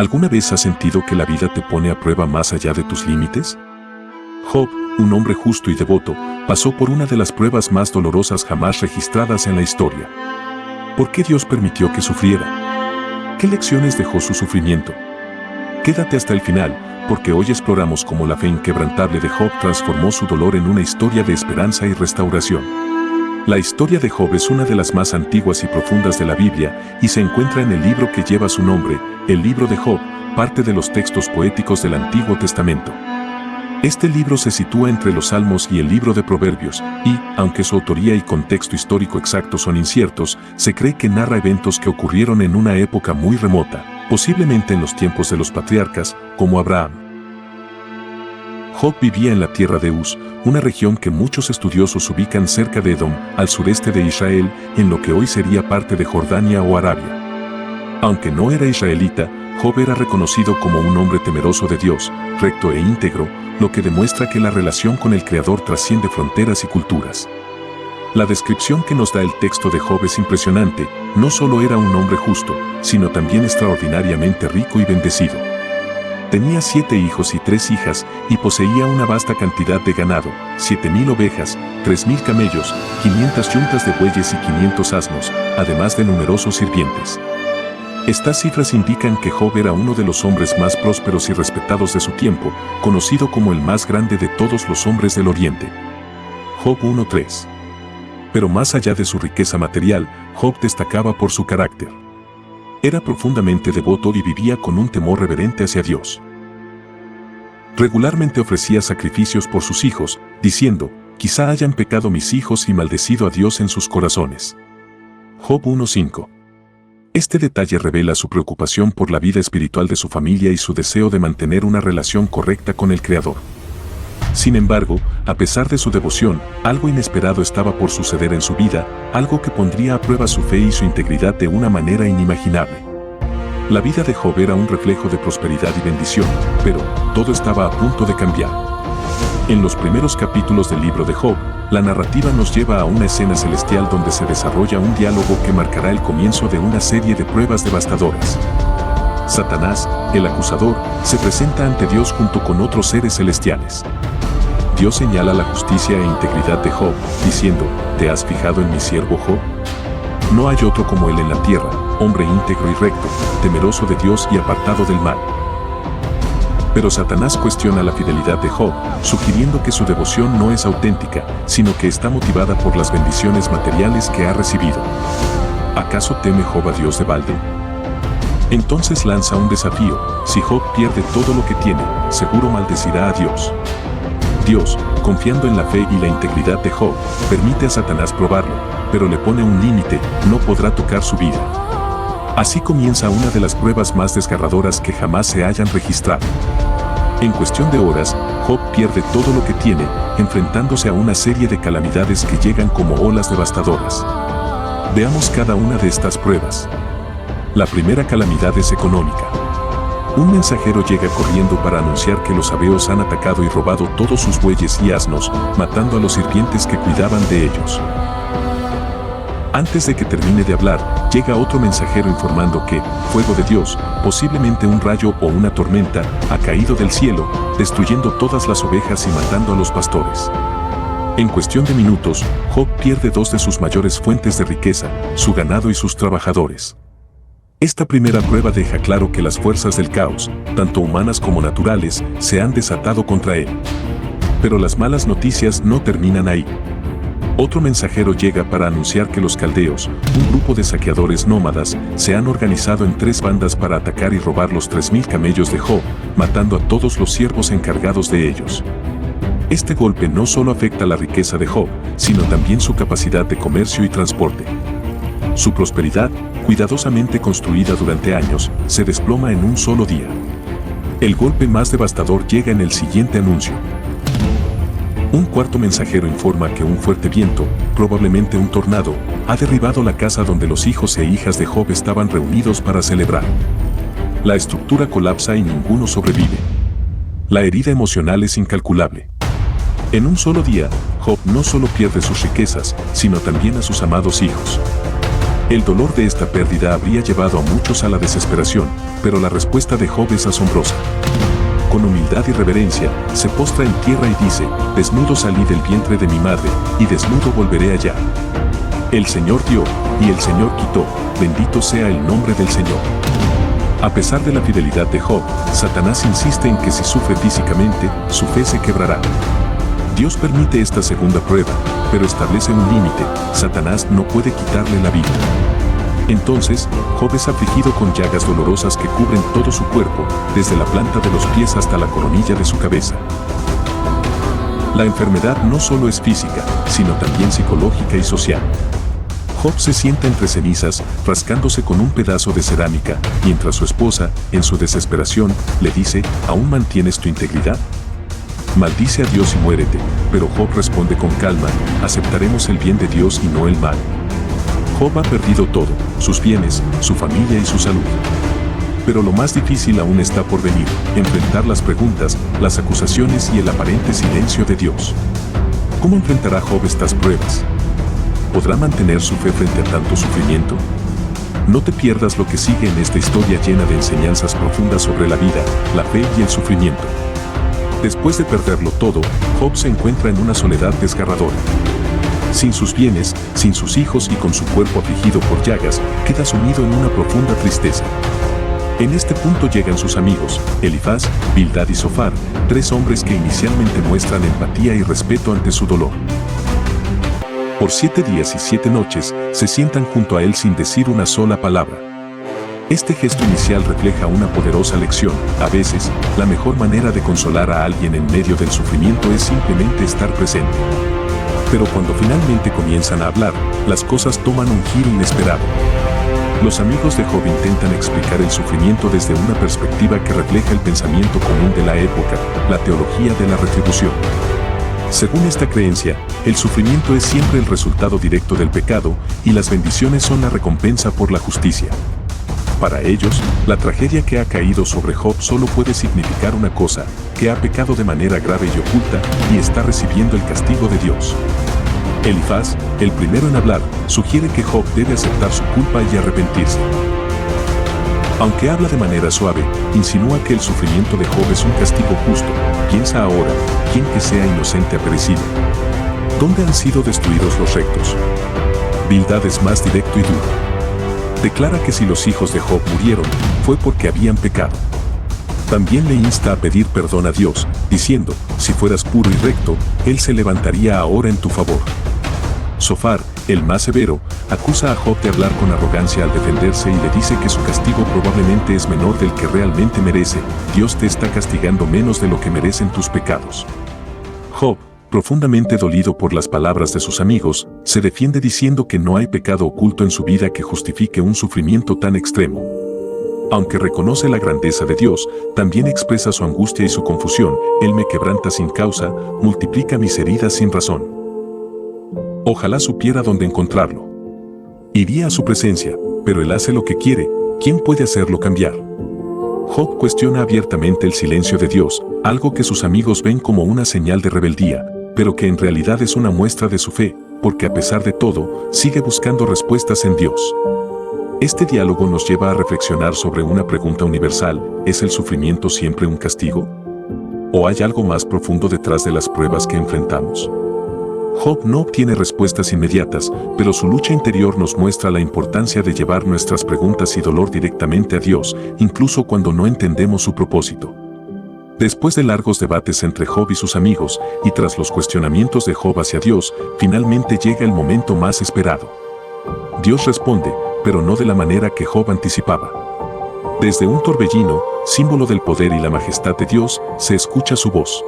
¿Alguna vez has sentido que la vida te pone a prueba más allá de tus límites? Job, un hombre justo y devoto, pasó por una de las pruebas más dolorosas jamás registradas en la historia. ¿Por qué Dios permitió que sufriera? ¿Qué lecciones dejó su sufrimiento? Quédate hasta el final, porque hoy exploramos cómo la fe inquebrantable de Job transformó su dolor en una historia de esperanza y restauración. La historia de Job es una de las más antiguas y profundas de la Biblia y se encuentra en el libro que lleva su nombre, el libro de Job, parte de los textos poéticos del Antiguo Testamento. Este libro se sitúa entre los Salmos y el libro de Proverbios y, aunque su autoría y contexto histórico exacto son inciertos, se cree que narra eventos que ocurrieron en una época muy remota, posiblemente en los tiempos de los patriarcas, como Abraham. Job vivía en la tierra de Uz, una región que muchos estudiosos ubican cerca de Edom, al sureste de Israel, en lo que hoy sería parte de Jordania o Arabia. Aunque no era israelita, Job era reconocido como un hombre temeroso de Dios, recto e íntegro, lo que demuestra que la relación con el Creador trasciende fronteras y culturas. La descripción que nos da el texto de Job es impresionante. No solo era un hombre justo, sino también extraordinariamente rico y bendecido. Tenía 7 hijos y 3 hijas, y poseía una vasta cantidad de ganado, 7,000 ovejas, 3,000 camellos, 500 yuntas de bueyes y 500 asnos, además de numerosos sirvientes. Estas cifras indican que Job era uno de los hombres más prósperos y respetados de su tiempo, conocido como el más grande de todos los hombres del Oriente. Job 1:3. Pero más allá de su riqueza material, Job destacaba por su carácter. Era profundamente devoto y vivía con un temor reverente hacia Dios. Regularmente ofrecía sacrificios por sus hijos, diciendo, quizá hayan pecado mis hijos y maldecido a Dios en sus corazones. Job 1:5. Este detalle revela su preocupación por la vida espiritual de su familia y su deseo de mantener una relación correcta con el Creador. Sin embargo, a pesar de su devoción, algo inesperado estaba por suceder en su vida, algo que pondría a prueba su fe y su integridad de una manera inimaginable. La vida de Job era un reflejo de prosperidad y bendición, pero todo estaba a punto de cambiar. En los primeros capítulos del libro de Job, la narrativa nos lleva a una escena celestial donde se desarrolla un diálogo que marcará el comienzo de una serie de pruebas devastadoras. Satanás, el acusador, se presenta ante Dios junto con otros seres celestiales. Dios señala la justicia e integridad de Job, diciendo, ¿te has fijado en mi siervo Job? No hay otro como él en la tierra, hombre íntegro y recto, temeroso de Dios y apartado del mal. Pero Satanás cuestiona la fidelidad de Job, sugiriendo que su devoción no es auténtica, sino que está motivada por las bendiciones materiales que ha recibido. ¿Acaso teme Job a Dios de balde? Entonces lanza un desafío: si Job pierde todo lo que tiene, seguro maldecirá a Dios. Dios, confiando en la fe y la integridad de Job, permite a Satanás probarlo, pero le pone un límite: no podrá tocar su vida. Así comienza una de las pruebas más desgarradoras que jamás se hayan registrado. En cuestión de horas, Job pierde todo lo que tiene, enfrentándose a una serie de calamidades que llegan como olas devastadoras. Veamos cada una de estas pruebas. La primera calamidad es económica. Un mensajero llega corriendo para anunciar que los sabeos han atacado y robado todos sus bueyes y asnos, matando a los sirvientes que cuidaban de ellos. Antes de que termine de hablar, llega otro mensajero informando que, fuego de Dios, posiblemente un rayo o una tormenta, ha caído del cielo, destruyendo todas las ovejas y matando a los pastores. En cuestión de minutos, Job pierde 2 de sus mayores fuentes de riqueza, su ganado y sus trabajadores. Esta primera prueba deja claro que las fuerzas del caos, tanto humanas como naturales, se han desatado contra él. Pero las malas noticias no terminan ahí. Otro mensajero llega para anunciar que los caldeos, un grupo de saqueadores nómadas, se han organizado en 3 bandas para atacar y robar los 3,000 camellos de Job, matando a todos los siervos encargados de ellos. Este golpe no solo afecta la riqueza de Job, sino también su capacidad de comercio y transporte. Su prosperidad, cuidadosamente construida durante años, se desploma en un solo día. El golpe más devastador llega en el siguiente anuncio. Un cuarto mensajero informa que un fuerte viento, probablemente un tornado, ha derribado la casa donde los hijos e hijas de Job estaban reunidos para celebrar. La estructura colapsa y ninguno sobrevive. La herida emocional es incalculable. En un solo día, Job no solo pierde sus riquezas, sino también a sus amados hijos. El dolor de esta pérdida habría llevado a muchos a la desesperación, pero la respuesta de Job es asombrosa. Con humildad y reverencia, se postra en tierra y dice: desnudo salí del vientre de mi madre, y desnudo volveré allá. El Señor dio, y el Señor quitó, bendito sea el nombre del Señor. A pesar de la fidelidad de Job, Satanás insiste en que si sufre físicamente, su fe se quebrará. Dios permite esta segunda prueba, pero establece un límite: Satanás no puede quitarle la vida. Entonces, Job es afligido con llagas dolorosas que cubren todo su cuerpo, desde la planta de los pies hasta la coronilla de su cabeza. La enfermedad no solo es física, sino también psicológica y social. Job se sienta entre cenizas, rascándose con un pedazo de cerámica, mientras su esposa, en su desesperación, le dice: ¿aún mantienes tu integridad? Maldice a Dios y muérete, pero Job responde con calma: aceptaremos el bien de Dios y no el mal. Job ha perdido todo, sus bienes, su familia y su salud. Pero lo más difícil aún está por venir: enfrentar las preguntas, las acusaciones y el aparente silencio de Dios. ¿Cómo enfrentará Job estas pruebas? ¿Podrá mantener su fe frente a tanto sufrimiento? No te pierdas lo que sigue en esta historia llena de enseñanzas profundas sobre la vida, la fe y el sufrimiento. Después de perderlo todo, Job se encuentra en una soledad desgarradora. Sin sus bienes, sin sus hijos y con su cuerpo afligido por llagas, queda sumido en una profunda tristeza. En este punto llegan sus amigos, Elifaz, Bildad y Zofar, tres hombres que inicialmente muestran empatía y respeto ante su dolor. Por 7 días y 7 noches, se sientan junto a él sin decir una sola palabra. Este gesto inicial refleja una poderosa lección: a veces, la mejor manera de consolar a alguien en medio del sufrimiento es simplemente estar presente. Pero cuando finalmente comienzan a hablar, las cosas toman un giro inesperado. Los amigos de Job intentan explicar el sufrimiento desde una perspectiva que refleja el pensamiento común de la época, la teología de la retribución. Según esta creencia, el sufrimiento es siempre el resultado directo del pecado, y las bendiciones son la recompensa por la justicia. Para ellos, la tragedia que ha caído sobre Job solo puede significar una cosa: que ha pecado de manera grave y oculta, y está recibiendo el castigo de Dios. Elifaz, el primero en hablar, sugiere que Job debe aceptar su culpa y arrepentirse. Aunque habla de manera suave, insinúa que el sufrimiento de Job es un castigo justo. Piensa ahora: ¿quién que sea inocente ha perecido? ¿Dónde han sido destruidos los rectos? Bildad es más directo y duro. Declara que si los hijos de Job murieron, fue porque habían pecado. También le insta a pedir perdón a Dios, diciendo: si fueras puro y recto, Él se levantaría ahora en tu favor. Zofar, el más severo, acusa a Job de hablar con arrogancia al defenderse y le dice que su castigo probablemente es menor del que realmente merece. Dios te está castigando menos de lo que merecen tus pecados. Job, profundamente dolido por las palabras de sus amigos, se defiende diciendo que no hay pecado oculto en su vida que justifique un sufrimiento tan extremo. Aunque reconoce la grandeza de Dios, también expresa su angustia y su confusión: Él me quebranta sin causa, multiplica mis heridas sin razón. Ojalá supiera dónde encontrarlo. Iría a su presencia, pero Él hace lo que quiere, ¿quién puede hacerlo cambiar? Job cuestiona abiertamente el silencio de Dios, algo que sus amigos ven como una señal de rebeldía, pero que en realidad es una muestra de su fe, porque a pesar de todo, sigue buscando respuestas en Dios. Este diálogo nos lleva a reflexionar sobre una pregunta universal: ¿es el sufrimiento siempre un castigo? ¿O hay algo más profundo detrás de las pruebas que enfrentamos? Job no obtiene respuestas inmediatas, pero su lucha interior nos muestra la importancia de llevar nuestras preguntas y dolor directamente a Dios, incluso cuando no entendemos su propósito. Después de largos debates entre Job y sus amigos, y tras los cuestionamientos de Job hacia Dios, finalmente llega el momento más esperado. Dios responde, pero no de la manera que Job anticipaba. Desde un torbellino, símbolo del poder y la majestad de Dios, se escucha su voz.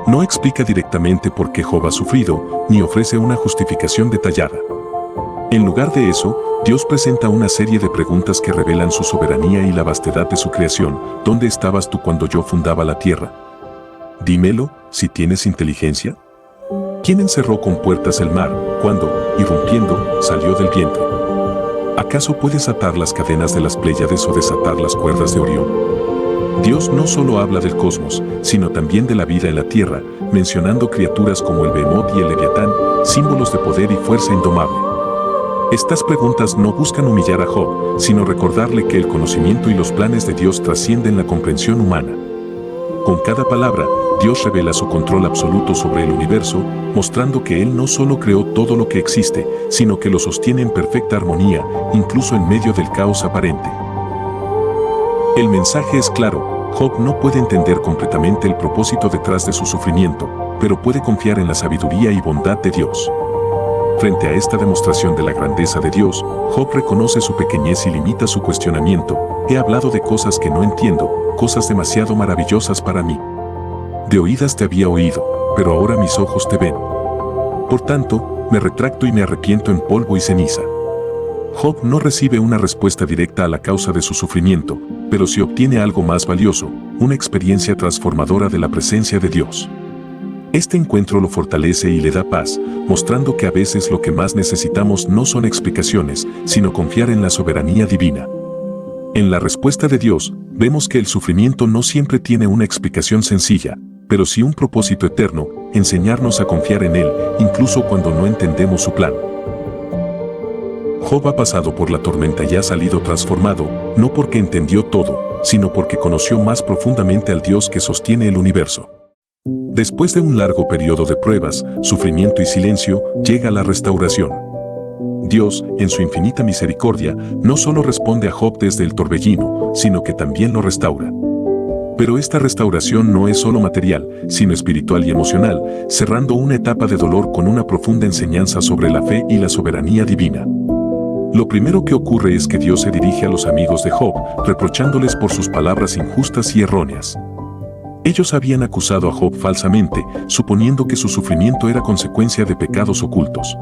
No explica directamente por qué Job ha sufrido, ni ofrece una justificación detallada. En lugar de eso, Dios presenta una serie de preguntas que revelan su soberanía y la vastedad de su creación. ¿Dónde estabas tú cuando yo fundaba la tierra? Dímelo, si tienes inteligencia. ¿Quién encerró con puertas el mar, cuando, irrumpiendo, salió del vientre? ¿Acaso puedes atar las cadenas de las Pléyades o desatar las cuerdas de Orión? Dios no solo habla del cosmos, sino también de la vida en la tierra, mencionando criaturas como el Behemoth y el Leviatán, símbolos de poder y fuerza indomable. Estas preguntas no buscan humillar a Job, sino recordarle que el conocimiento y los planes de Dios trascienden la comprensión humana. Con cada palabra, Dios revela su control absoluto sobre el universo, mostrando que Él no solo creó todo lo que existe, sino que lo sostiene en perfecta armonía, incluso en medio del caos aparente. El mensaje es claro: Job no puede entender completamente el propósito detrás de su sufrimiento, pero puede confiar en la sabiduría y bondad de Dios. Frente a esta demostración de la grandeza de Dios, Job reconoce su pequeñez y limita su cuestionamiento. He hablado de cosas que no entiendo, cosas demasiado maravillosas para mí. De oídas te había oído, pero ahora mis ojos te ven. Por tanto, me retracto y me arrepiento en polvo y ceniza. Job no recibe una respuesta directa a la causa de su sufrimiento, pero sí obtiene algo más valioso, una experiencia transformadora de la presencia de Dios. Este encuentro lo fortalece y le da paz, mostrando que a veces lo que más necesitamos no son explicaciones, sino confiar en la soberanía divina. En la respuesta de Dios, vemos que el sufrimiento no siempre tiene una explicación sencilla, pero sí un propósito eterno: enseñarnos a confiar en Él, incluso cuando no entendemos su plan. Job ha pasado por la tormenta y ha salido transformado, no porque entendió todo, sino porque conoció más profundamente al Dios que sostiene el universo. Después de un largo periodo de pruebas, sufrimiento y silencio, llega la restauración. Dios, en su infinita misericordia, no solo responde a Job desde el torbellino, sino que también lo restaura. Pero esta restauración no es solo material, sino espiritual y emocional, cerrando una etapa de dolor con una profunda enseñanza sobre la fe y la soberanía divina. Lo primero que ocurre es que Dios se dirige a los amigos de Job, reprochándoles por sus palabras injustas y erróneas. Ellos habían acusado a Job falsamente, suponiendo que su sufrimiento era consecuencia de pecados ocultos.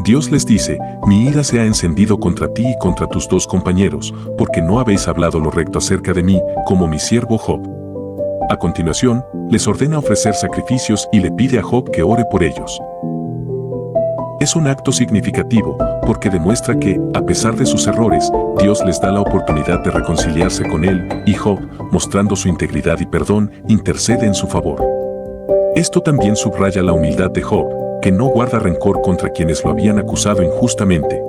Dios les dice: mi ira se ha encendido contra ti y contra tus dos compañeros, porque no habéis hablado lo recto acerca de mí, como mi siervo Job. A continuación, les ordena ofrecer sacrificios y le pide a Job que ore por ellos. Es un acto significativo, porque demuestra que, a pesar de sus errores, Dios les da la oportunidad de reconciliarse con él, y Job, mostrando su integridad y perdón, intercede en su favor. Esto también subraya la humildad de Job, que no guarda rencor contra quienes lo habían acusado injustamente.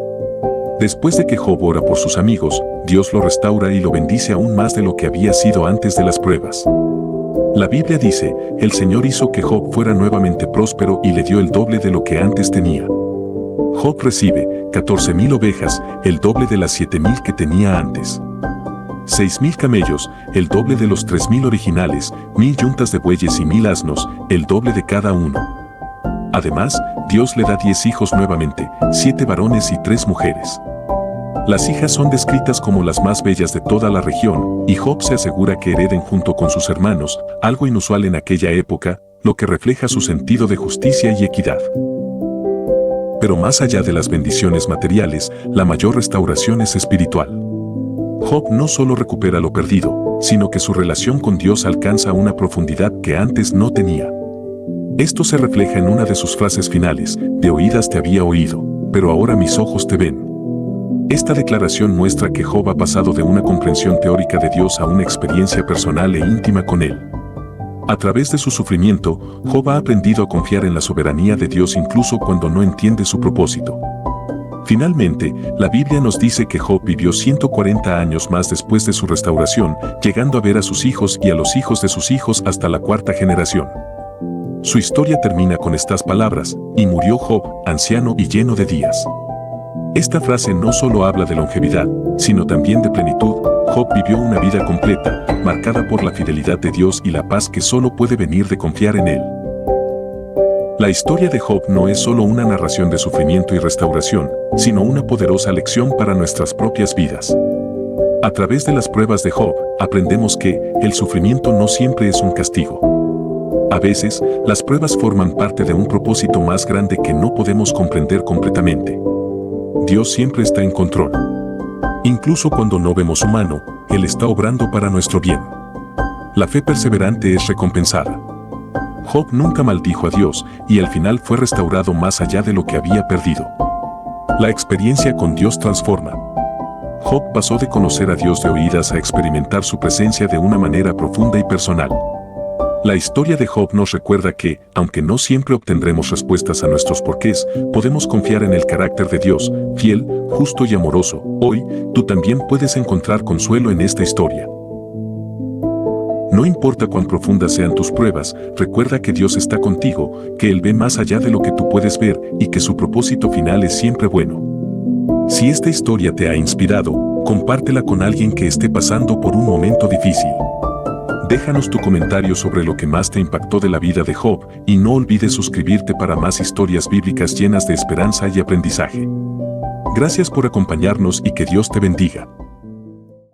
Después de que Job ora por sus amigos, Dios lo restaura y lo bendice aún más de lo que había sido antes de las pruebas. La Biblia dice: el Señor hizo que Job fuera nuevamente próspero y le dio el doble de lo que antes tenía. Job recibe 14,000 ovejas, el doble de las 7,000 que tenía antes. 6,000 camellos, el doble de los 3,000 originales, 1,000 yuntas de bueyes y 1,000 asnos, el doble de cada uno. Además, Dios le da 10 hijos nuevamente, 7 varones y 3 mujeres. Las hijas son descritas como las más bellas de toda la región, y Job se asegura que hereden junto con sus hermanos, algo inusual en aquella época, lo que refleja su sentido de justicia y equidad. Pero más allá de las bendiciones materiales, la mayor restauración es espiritual. Job no solo recupera lo perdido, sino que su relación con Dios alcanza una profundidad que antes no tenía. Esto se refleja en una de sus frases finales: de oídas te había oído, pero ahora mis ojos te ven. Esta declaración muestra que Job ha pasado de una comprensión teórica de Dios a una experiencia personal e íntima con Él. A través de su sufrimiento, Job ha aprendido a confiar en la soberanía de Dios incluso cuando no entiende su propósito. Finalmente, la Biblia nos dice que Job vivió 140 años más después de su restauración, llegando a ver a sus hijos y a los hijos de sus hijos hasta la 4ª generación. Su historia termina con estas palabras: y murió Job, anciano y lleno de días. Esta frase no solo habla de longevidad, sino también de plenitud. Job vivió una vida completa, marcada por la fidelidad de Dios y la paz que solo puede venir de confiar en Él. La historia de Job no es solo una narración de sufrimiento y restauración, sino una poderosa lección para nuestras propias vidas. A través de las pruebas de Job, aprendemos que el sufrimiento no siempre es un castigo. A veces, las pruebas forman parte de un propósito más grande que no podemos comprender completamente. Dios siempre está en control. Incluso cuando no vemos su mano, Él está obrando para nuestro bien. La fe perseverante es recompensada. Job nunca maldijo a Dios y al final fue restaurado más allá de lo que había perdido. La experiencia con Dios transforma. Job pasó de conocer a Dios de oídas a experimentar su presencia de una manera profunda y personal. La historia de Job nos recuerda que, aunque no siempre obtendremos respuestas a nuestros porqués, podemos confiar en el carácter de Dios, fiel, justo y amoroso. Hoy, tú también puedes encontrar consuelo en esta historia. No importa cuán profundas sean tus pruebas, recuerda que Dios está contigo, que Él ve más allá de lo que tú puedes ver y que su propósito final es siempre bueno. Si esta historia te ha inspirado, compártela con alguien que esté pasando por un momento difícil. Déjanos tu comentario sobre lo que más te impactó de la vida de Job y no olvides suscribirte para más historias bíblicas llenas de esperanza y aprendizaje. Gracias por acompañarnos y que Dios te bendiga.